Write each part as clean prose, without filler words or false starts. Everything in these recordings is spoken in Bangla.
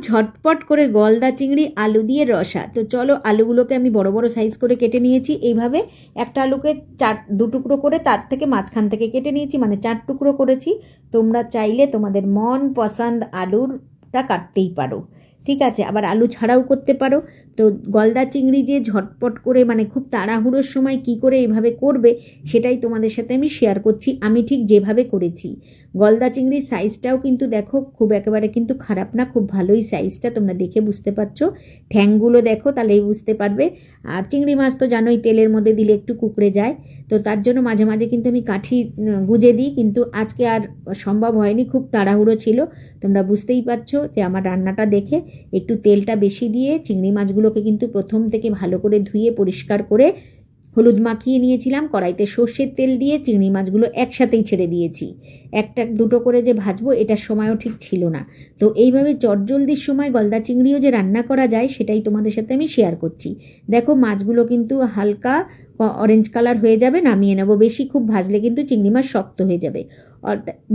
ঝটপট করে গলদা চিংড়ি আলু দিয়ে রসা। তো চলো, আলুগুলোকে আমি বড় বড় সাইজ করে কেটে নিয়েছি। এইভাবে একটা আলুকে দু টুকরো করে তার থেকে মাঝখান থেকে কেটে নিয়েছি, মানে 4 টুকরো করেছি। তোমরা চাইলে তোমাদের মন পছন্দ আলুরটা কাটতেই পারো, ঠিক আছে, আবার আলু ছাড়াও করতে পারো। তো গলদা চিংড়ি যে ঝটপট করে, মানে খুব তাড়াহুড়োর সময় কি করে এইভাবে করবে সেটাই তোমাদের সাথে আমি শেয়ার করছি, আমি ঠিক যেভাবে করেছি। গলদা চিংড়ির সাইজটাও কিন্তু দেখো, খুব একেবারে কিন্তু খারাপ না, খুব ভালোই সাইজটা, তোমরা দেখে বুঝতে পারছো। ঠ্যাংগুলো দেখো, তাহলেই বুঝতে পারবে। আর চিংড়ি মাছ তো জানোই তেলের মধ্যে দিলে একটু কুকড়ে যায়, তো তার জন্য মাঝে মাঝে কিন্তু আমি কাঠি গুঁজে দিই, কিন্তু আজকে আর সম্ভব হয়নি, খুব তাড়াহুড়ো ছিল। তোমরা বুঝতেই পারছো যে আমার রান্নাটা দেখে একটু তেলটা বেশি দিয়ে চিংড়ি মাছগুলোকে কিন্তু প্রথম থেকে ভালো করে ধুয়ে পরিষ্কার করে হলুদ মাখিয়ে নিয়েছিলাম। কড়াইতে সর্ষের তেল দিয়ে চিংড়ি মাছগুলো একসাথেই ছেড়ে দিয়েছি। একটা দুটো করে যে ভাজবো এটার সময়ও ঠিক ছিল না। তো এইভাবে চটজলদির সময় গলদা চিংড়িও যে রান্না করা যায় সেটাই তোমাদের সাথে আমি শেয়ার করছি। দেখো, মাছগুলো কিন্তু হালকা অরেঞ্জ কালার হয়ে যাবে, নামিয়ে নেবো। বেশি খুব ভাজলে কিন্তু চিংড়ি মাছ শক্ত হয়ে যাবে।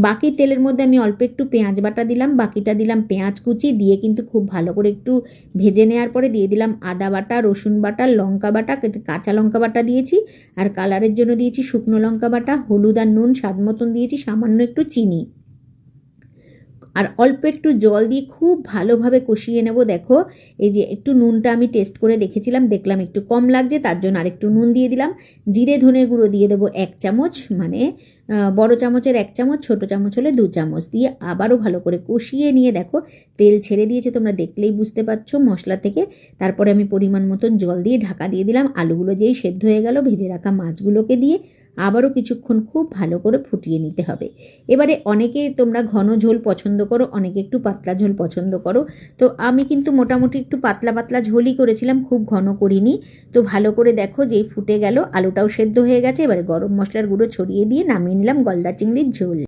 বাকি তেলের মধ্যে আমি অল্প একটু পেঁয়াজ বাটা দিলাম, বাকিটা দিলাম পেঁয়াজ কুচি দিয়ে, কিন্তু খুব ভালো করে একটু ভেজে নেওয়ার পরে দিয়ে দিলাম আদা বাটা, রসুন বাটা, লঙ্কা বাটা, কাঁচা লঙ্কা বাটা দিয়েছি, আর কালারের জন্য দিয়েছি শুকনো লঙ্কা বাটা, হলুদ আর নুন স্বাদ মতন দিয়েছি, সামান্য একটু চিনি, আর অল্প একটু জল দিয়ে খুব ভালোভাবে কষিয়ে নেব। দেখো, এই যে একটু নুনটা আমি টেস্ট করে দেখেছিলাম, দেখলাম একটু কম লাগছে, তার জন্য আরেকটু নুন দিয়ে দিলাম। জিরে ধনের গুঁড়ো দিয়ে দেবো 1 চামচ, মানে বড় চামচের 1 চামচ, ছোট চামচ হলে 2 চামচ দিয়ে আবারও ভালো করে কষিয়ে নিয়ে দেখো তেল ছেড়ে দিয়েছে, তোমরা দেখলেই বুঝতে পারছো মশলা থেকে। তারপরে আমি পরিমাণ মতন জল দিয়ে ঢাকা দিয়ে দিলাম। আলুগুলো যেই সেদ্ধ হয়ে গেল, ভেজে রাখা মাছগুলোকে দিয়ে আবারও কিছুক্ষণ খুব ভালো করে ফুটিয়ে নিতে হবে। এবারে অনেকে তোমরা ঘন ঝোল পছন্দ করো, অনেকে একটু পাতলা ঝোল পছন্দ করো, তো আমি কিন্তু মোটামুটি একটু পাতলা পাতলা ঝোলই করেছিলাম, খুব ঘন করিনি। তো ভালো করে দেখো, যেই ফুটে গেল আলুটাও সেদ্ধ হয়ে গেছে, এবারে গরম মশলার গুঁড়ো ছড়িয়ে দিয়ে নামিয়ে নিলাম গলদা চিংড়ির ঝোল।